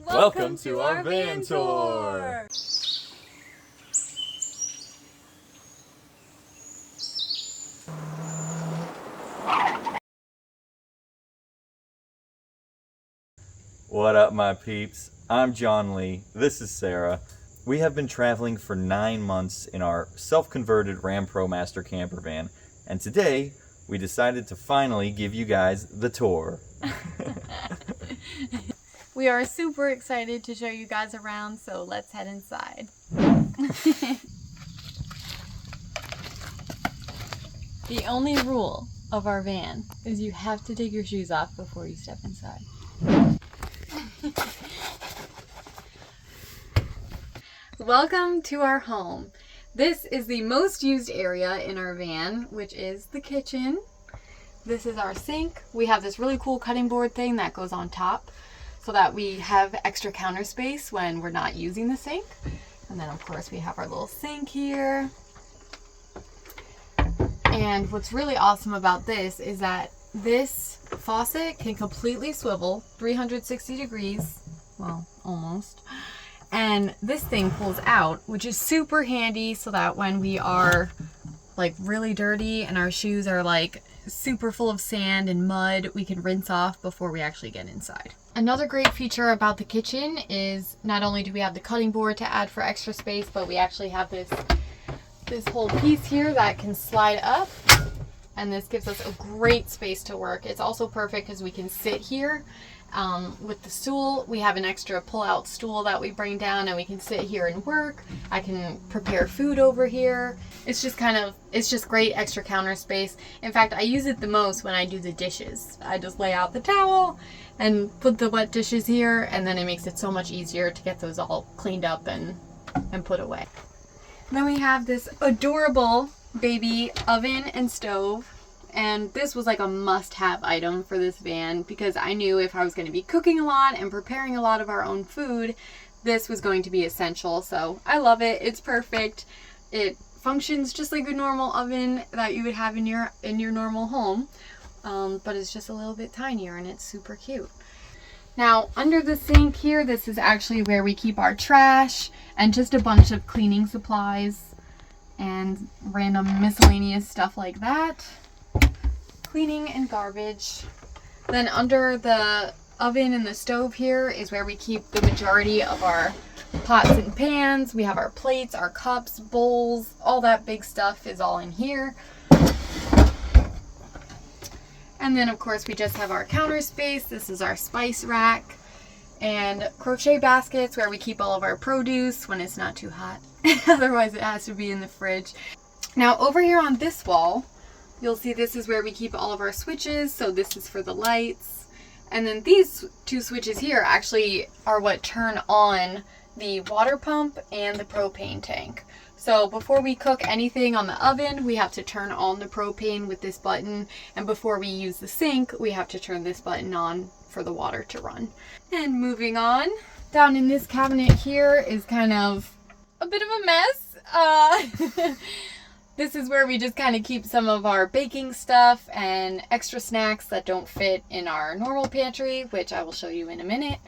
Welcome to our van tour! What up, my peeps? I'm John Lee. This is Sarah. We have been traveling for 9 months in our self-converted Ram Premaster camper van, and today we decided to finally give you guys the tour. We are super excited to show you guys around, so let's head inside. The only rule of our van is you have to take your shoes off before you step inside. Welcome to our home. This is the most used area in our van, which is the kitchen. This is our sink. We have this really cool cutting board thing that goes on top so that we have extra counter space when we're not using the sink. And then of course we have our little sink here. And what's really awesome about this is that this faucet can completely swivel 360 degrees, well, almost. And this thing pulls out, which is super handy so that when we are like really dirty and our shoes are like super full of sand and mud, we can rinse off before we actually get inside. Another great feature about the kitchen is not only do we have the cutting board to add for extra space, but we actually have this whole piece here that can slide up, and this gives us a great space to work. It's also perfect because we can sit here with the stool. We have an extra pull-out stool that we bring down and we can sit here and work. I can prepare food over here. It's just great extra counter space. In fact, I use it the most when I do the dishes. I just lay out the towel and put the wet dishes here, and then it makes it so much easier to get those all cleaned up and put away. And then we have this adorable baby oven and stove. And this was like a must-have item for this van because I knew if I was going to be cooking a lot and preparing a lot of our own food, this was going to be essential. So I love it. It's perfect. It functions just like a normal oven that you would have in your normal home, but it's just a little bit tinier and it's super cute. Now under the sink here, this is actually where we keep our trash and just a bunch of cleaning supplies and random miscellaneous stuff like that. Cleaning and garbage. Then under the oven and the stove here is where we keep the majority of our pots and pans. We have our plates, our cups, bowls, all that big stuff is all in here. And then of course we just have our counter space. This is our spice rack and crochet baskets where we keep all of our produce when it's not too hot. Otherwise it has to be in the fridge. Now over here on this wall, you'll see this is where we keep all of our switches. So this is for the lights. And then these two switches here actually are what turn on the water pump and the propane tank. So before we cook anything on the oven, we have to turn on the propane with this button. And before we use the sink, we have to turn this button on for the water to run. And moving on, down in this cabinet here is kind of a bit of a mess. This is where we just kind of keep some of our baking stuff and extra snacks that don't fit in our normal pantry, which I will show you in a minute,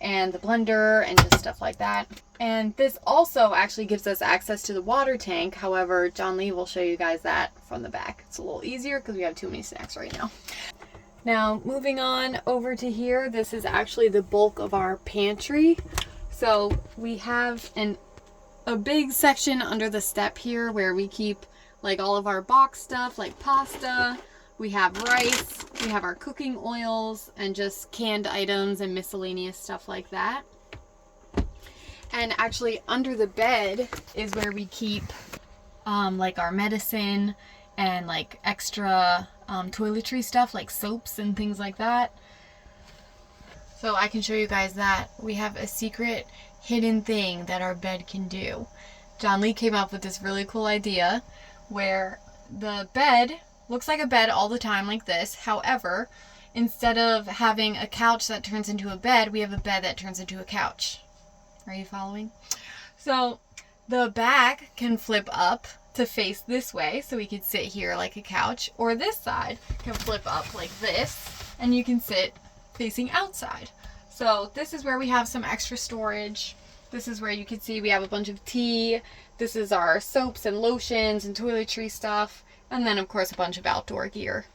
and the blender and just stuff like that. And this also actually gives us access to the water tank. However, John Lee will show you guys that from the back. It's a little easier because we have too many snacks right now. Now, moving on over to here, this is actually the bulk of our pantry. So we have a big section under the step here where we keep like all of our box stuff like pasta. We have rice, we have our cooking oils and just canned items and miscellaneous stuff like that. And actually under the bed is where we keep like our medicine and like extra toiletry stuff like soaps and things like that. So I can show you guys that. We have a secret hidden thing that our bed can do. John Lee came up with this really cool idea where the bed looks like a bed all the time like this. However, instead of having a couch that turns into a bed, we have a bed that turns into a couch. Are you following? So the back can flip up to face this way so we could sit here like a couch, or this side can flip up like this and you can sit facing outside. So this is where we have some extra storage. This is where you can see we have a bunch of tea. This is our soaps and lotions and toiletry stuff. And then of course a bunch of outdoor gear.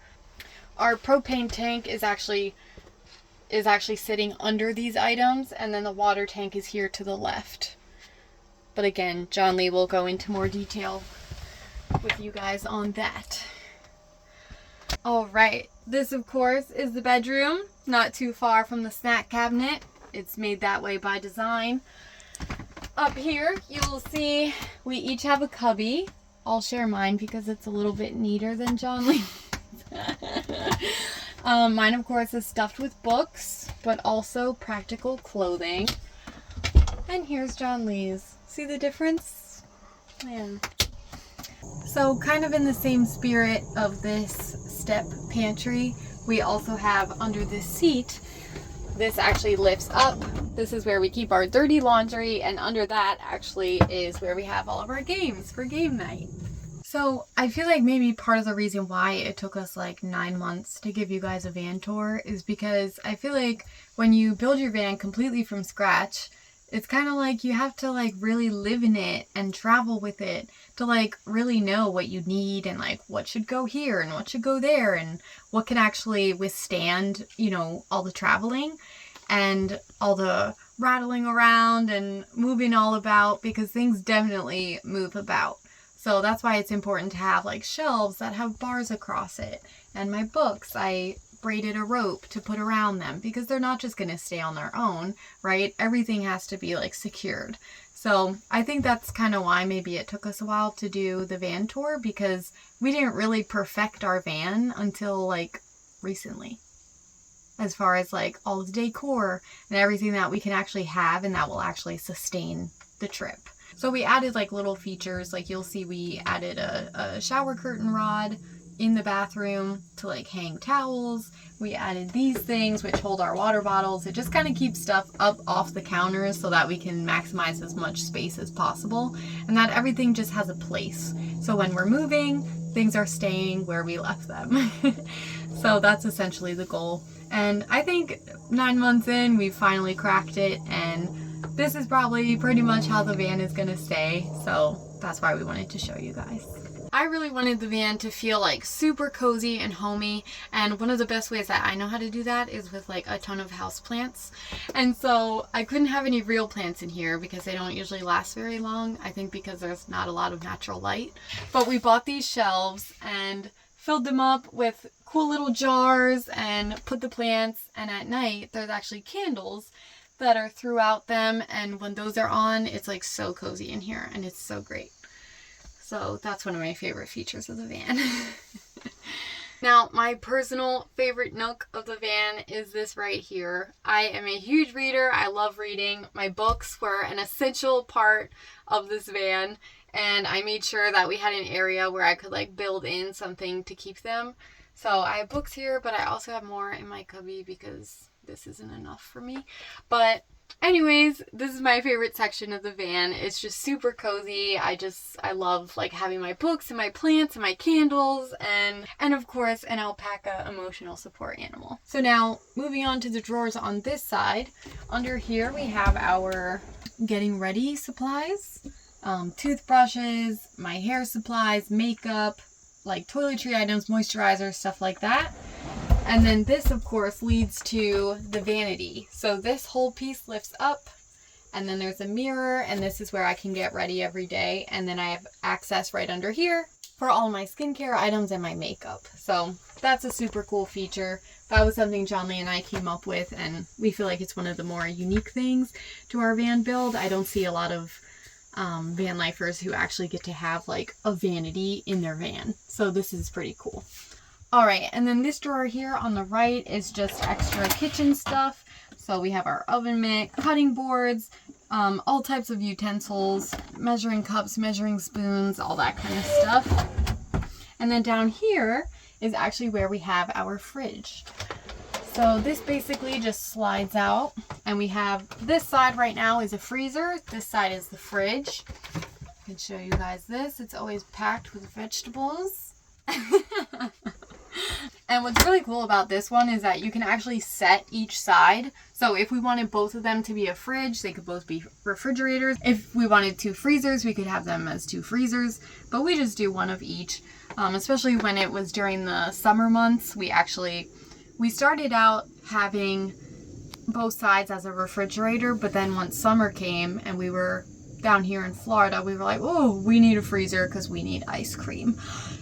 Our propane tank is actually sitting under these items, and then the water tank is here to the left. But again, John Lee will go into more detail with you guys on that. All right, this of course is the bedroom, not too far from the snack cabinet. It's made that way by design. Up here, you will see we each have a cubby. I'll share mine because it's a little bit neater than John Lee. Mine of course is stuffed with books, but also practical clothing. And here's John Lee's. See the difference? Man. So kind of in the same spirit of this step pantry, we also have under this seat, this actually lifts up. This is where we keep our dirty laundry, and under that actually is where we have all of our games for game night. So I feel like maybe part of the reason why it took us like 9 months to give you guys a van tour is because I feel like when you build your van completely from scratch, it's kind of like you have to like really live in it and travel with it to like really know what you need and like what should go here and what should go there and what can actually withstand, you know, all the traveling and all the rattling around and moving all about, because things definitely move about. So that's why it's important to have like shelves that have bars across it. And my books, I braided a rope to put around them because they're not just going to stay on their own, right? Everything has to be like secured. So I think that's kind of why maybe it took us a while to do the van tour, because we didn't really perfect our van until like recently, as far as like all the decor and everything that we can actually have and that will actually sustain the trip. So we added like little features, like you'll see we added a shower curtain rod in the bathroom to like hang towels. We added these things which hold our water bottles. It just kind of keeps stuff up off the counters so that we can maximize as much space as possible and that everything just has a place. So when we're moving, things are staying where we left them. So that's essentially the goal. And I think 9 months in, we finally cracked it, and this is probably pretty much how the van is gonna stay, so that's why we wanted to show you guys. I really wanted the van to feel like super cozy and homey, and one of the best ways that I know how to do that is with like a ton of houseplants. And so I couldn't have any real plants in here because they don't usually last very long, I think because there's not a lot of natural light. But we bought these shelves and filled them up with cool little jars and put the plants, and at night there's actually candles that are throughout them, and when those are on, it's like so cozy in here and it's so great. So that's one of my favorite features of the van. Now, my personal favorite nook of the van is this right here. I am a huge reader. I love reading. My books were an essential part of this van, and I made sure that we had an area where I could like build in something to keep them. So I have books here, but I also have more in my cubby because this isn't enough for me. But anyways, this is my favorite section of the van. It's just super cozy. I love like having my books and my plants and my candles and of course an alpaca emotional support animal. So now moving on to the drawers on this side. Under here we have our getting ready supplies, toothbrushes, my hair supplies, makeup, like toiletry items, moisturizer, stuff like that. And then this, of course, leads to the vanity. So this whole piece lifts up, and then there's a mirror, and this is where I can get ready every day. And then I have access right under here for all my skincare items and my makeup. So that's a super cool feature. That was something John Lee and I came up with, and we feel like it's one of the more unique things to our van build. I don't see a lot of van lifers who actually get to have like a vanity in their van. So this is pretty cool. All right, and then this drawer here on the right is just extra kitchen stuff. So we have our oven mitt, cutting boards, all types of utensils, measuring cups, measuring spoons, all that kind of stuff. And then down here is actually where we have our fridge. So this basically just slides out, and we have this side right now is a freezer. This side is the fridge. I can show you guys this. It's always packed with vegetables. And what's really cool about this one is that you can actually set each side. So if we wanted both of them to be a fridge, they could both be refrigerators. If we wanted 2 freezers, we could have them as 2 freezers, but we just do one of each. Especially when it was during the summer months, we started out having both sides as a refrigerator, but then once summer came and we were down here in Florida, we were like, oh, we need a freezer because we need ice cream.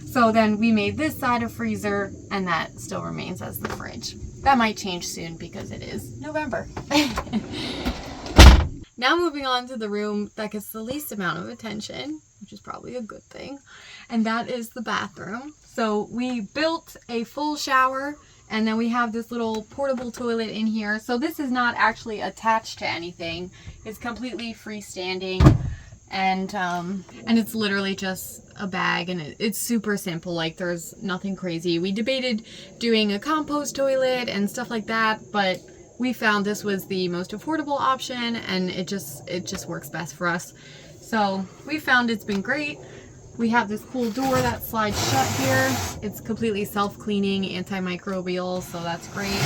So then we made this side a freezer, and that still remains as the fridge. That might change soon because it is November. Now moving on to the room that gets the least amount of attention, which is probably a good thing, and that is the bathroom. So we built a full shower, and then we have this little portable toilet in here. So this is not actually attached to anything. It's completely freestanding, and it's literally just a bag, and it's super simple. Like, there's nothing crazy. We debated doing a compost toilet and stuff like that, but we found this was the most affordable option, and it just works best for us. So we found it's been great. We have this cool door that slides shut here. It's completely self-cleaning, antimicrobial, so that's great.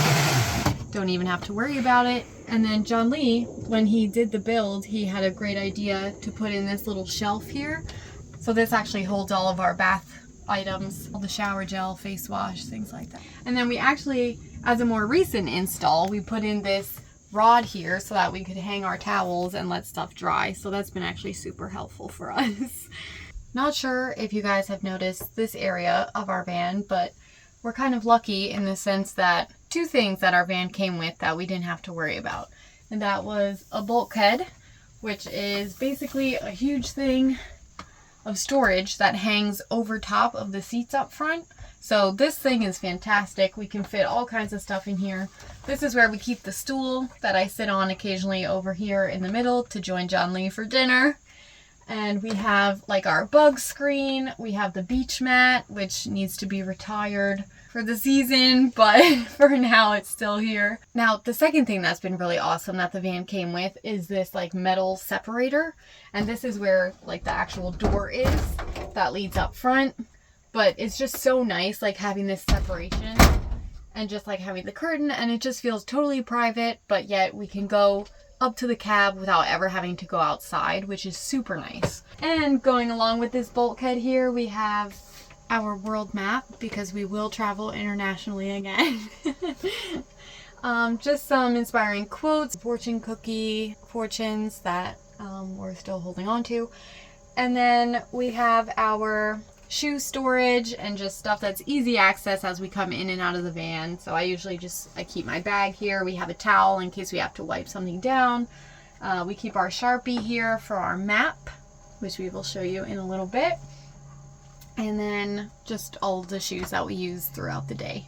Don't even have to worry about it. And then John Lee, when he did the build, he had a great idea to put in this little shelf here. So this actually holds all of our bath items, all the shower gel, face wash, things like that. And then we actually, as a more recent install, we put in this rod here so that we could hang our towels and let stuff dry. So that's been actually super helpful for us. Not sure if you guys have noticed this area of our van, but we're kind of lucky in the sense that 2 things that our van came with that we didn't have to worry about. And that was a bulkhead, which is basically a huge thing of storage that hangs over top of the seats up front. So this thing is fantastic. We can fit all kinds of stuff in here. This is where we keep the stool that I sit on occasionally over here in the middle to join John Lee for dinner. And we have like our bug screen. We have the beach mat, which needs to be retired for the season, but for now it's still here. Now, the second thing that's been really awesome that the van came with is this like metal separator. And this is where like the actual door is that leads up front. But it's just so nice, like having this separation and just like having the curtain, and it just feels totally private, but yet we can go up to the cab without ever having to go outside, which is super nice. And going along with this bulkhead here, we have our world map because we will travel internationally again. Just some inspiring quotes, fortune cookie fortunes that we're still holding on to. And then we have our shoe storage and just stuff that's easy access as we come in and out of the van. So I usually I keep my bag here. We have a towel in case we have to wipe something down. We keep our Sharpie here for our map, which we will show you in a little bit. And then just all of the shoes that we use throughout the day.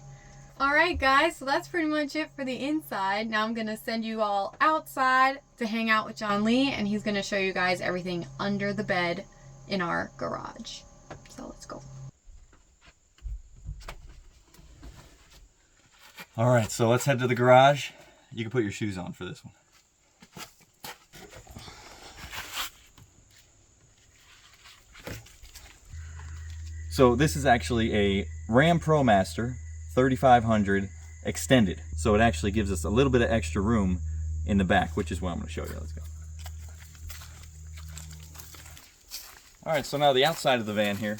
Alright guys, so that's pretty much it for the inside. Now I'm going to send you all outside to hang out with John Lee, and he's going to show you guys everything under the bed in our garage. So let's go. Alright, so let's head to the garage. You can put your shoes on for this one. So this is actually a Ram Premaster 3500 extended. So it actually gives us a little bit of extra room in the back, which is what I'm going to show you. Let's go. Alright, so now the outside of the van here,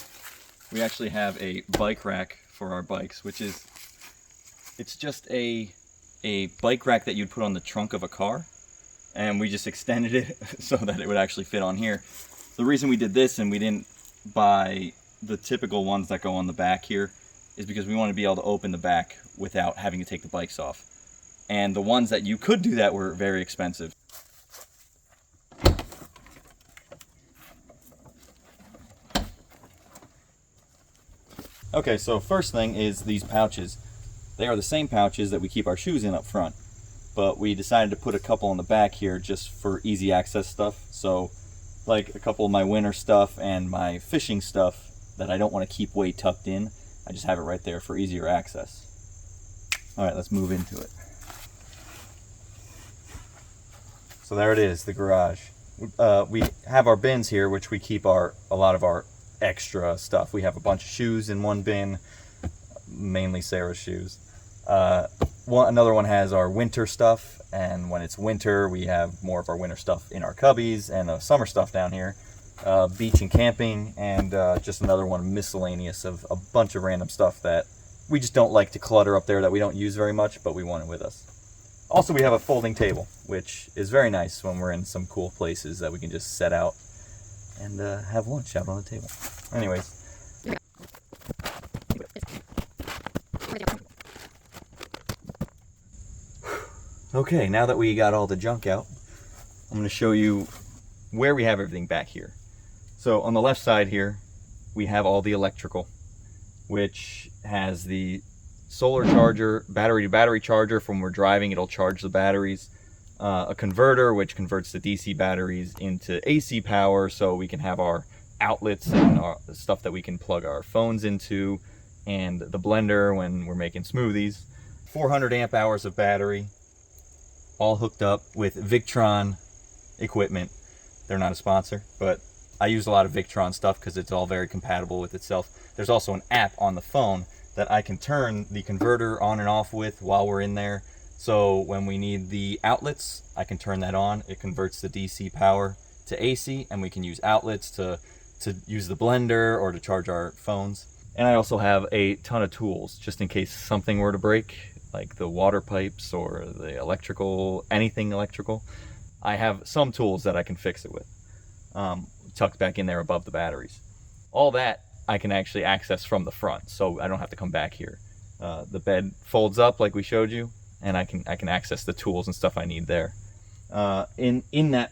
we actually have a bike rack for our bikes, which is, it's just a bike rack that you'd put on the trunk of a car, and we just extended it so that it would actually fit on here. The reason we did this and we didn't buy the typical ones that go on the back here is because we want to be able to open the back without having to take the bikes off. And the ones that you could do that were very expensive. Okay, so first thing is these pouches. They are the same pouches that we keep our shoes in up front, but we decided to put a couple on the back here just for easy access stuff. So like a couple of my winter stuff and my fishing stuff that I don't want to keep way tucked in, I just have it right there for easier access. Alright, let's move into it. So there it is, the garage. We have our bins here, which we keep a lot of our extra stuff. We have a bunch of shoes in one bin, mainly Sarah's shoes. Another one has our winter stuff, and when it's winter, we have more of our winter stuff in our cubbies, and summer stuff down here. Beach and camping, and just another one miscellaneous of a bunch of random stuff that we just don't like to clutter up there, that we don't use very much, but we want it with us. Also, we have a folding table, which is very nice when we're in some cool places that we can just set out and have lunch out on the table. Anyways. Okay, now that we got all the junk out, I'm going to show you where we have everything back here. So on the left side here, we have all the electrical, which has the solar charger, battery-to-battery charger. From when we're driving, it'll charge the batteries. A converter, which converts the DC batteries into AC power, so we can have our outlets and the stuff that we can plug our phones into, and the blender when we're making smoothies. 400 amp hours of battery, all hooked up with Victron equipment. They're not a sponsor, but I use a lot of Victron stuff because it's all very compatible with itself. There's also an app on the phone that I can turn the converter on and off with while we're in there. So when we need the outlets, I can turn that on. It converts the DC power to AC, and we can use outlets to use the blender or to charge our phones. And I also have a ton of tools just in case something were to break, like the water pipes or the electrical, anything electrical. I have some tools that I can fix it with, tucked back in there above the batteries. All that I can actually access from the front, so I don't have to come back here. The bed folds up like we showed you, and I can access the tools and stuff I need there. In that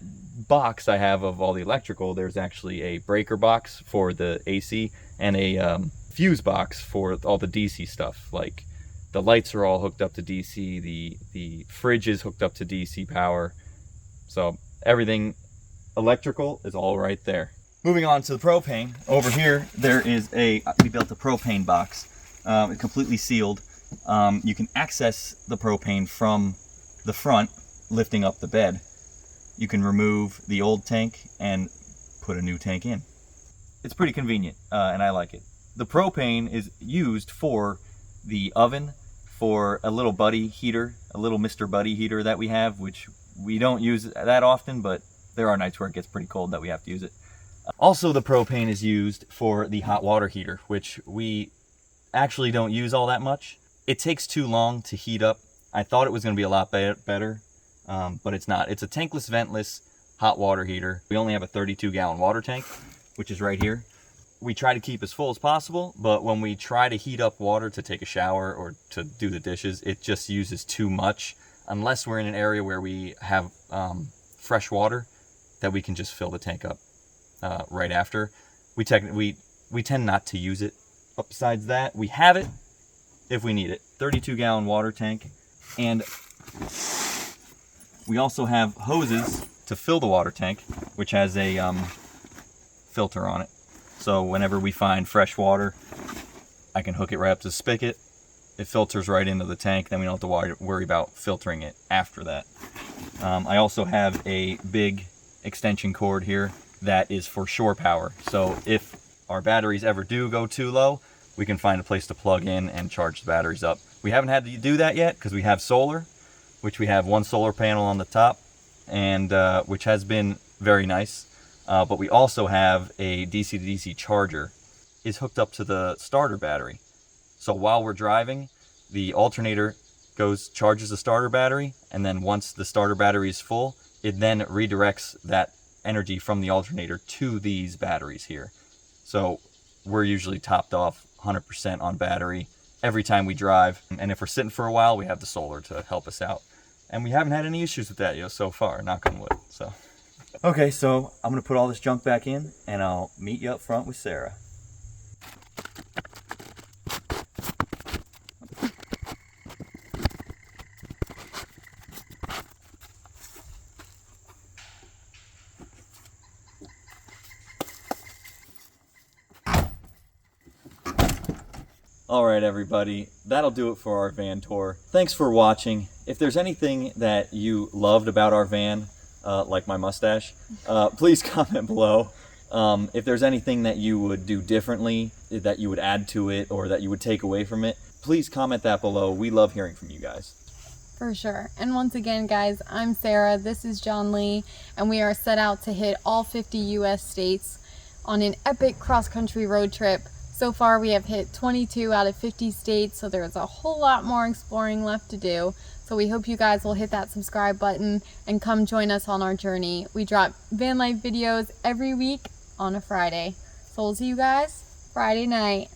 box I have of all the electrical, there's actually a breaker box for the AC and a fuse box for all the DC stuff. Like the lights are all hooked up to DC, the fridge is hooked up to DC power. So everything electrical is all right there. Moving on to the propane, over here we built a propane box, completely sealed. You can access the propane from the front, lifting up the bed. You can remove the old tank and put a new tank in. It's pretty convenient, and I like it. The propane is used for the oven, for a little buddy heater, a little Mr. Buddy heater that we have, which we don't use that often, but there are nights where it gets pretty cold that we have to use it. Also, the propane is used for the hot water heater, which we actually don't use all that much. It takes too long to heat up. I thought it was going to be a lot better, but it's not. It's a tankless, ventless hot water heater. We only have a 32-gallon water tank, which is right here. We try to keep as full as possible, but when we try to heat up water to take a shower or to do the dishes, it just uses too much, unless we're in an area where we have fresh water that we can just fill the tank up right after. We tend not to use it. But besides that, we have it if we need it. 32-gallon water tank, and we also have hoses to fill the water tank, which has a filter on it. So whenever we find fresh water, I can hook it right up to the spigot. It filters right into the tank, then we don't have to worry about filtering it after that. I also have a big extension cord here that is for shore power. So if our batteries ever do go too low, we can find a place to plug in and charge the batteries up. We haven't had to do that yet because we have solar, which we have one solar panel on the top, and which has been very nice. But we also have a DC-to-DC charger is hooked up to the starter battery. So while we're driving, the alternator charges the starter battery, and then once the starter battery is full, it then redirects that energy from the alternator to these batteries here. So we're usually topped off 100% on battery every time we drive. And if we're sitting for a while, we have the solar to help us out. And we haven't had any issues with that so far, knock on wood. So. Okay, so I'm gonna put all this junk back in, and I'll meet you up front with Sarah. All right, everybody, that'll do it for our van tour. Thanks for watching. If there's anything that you loved about our van, like my mustache, please comment below. If there's anything that you would do differently, that you would add to it, or that you would take away from it, please comment that below. We love hearing from you guys. For sure. And once again, guys, I'm Sarah, this is John Lee, and we are set out to hit all 50 US states on an epic cross-country road trip. So far we have hit 22 out of 50 states, so there's a whole lot more exploring left to do. So we hope you guys will hit that subscribe button and come join us on our journey. We drop van life videos every week on a Friday. So we'll see you guys Friday night.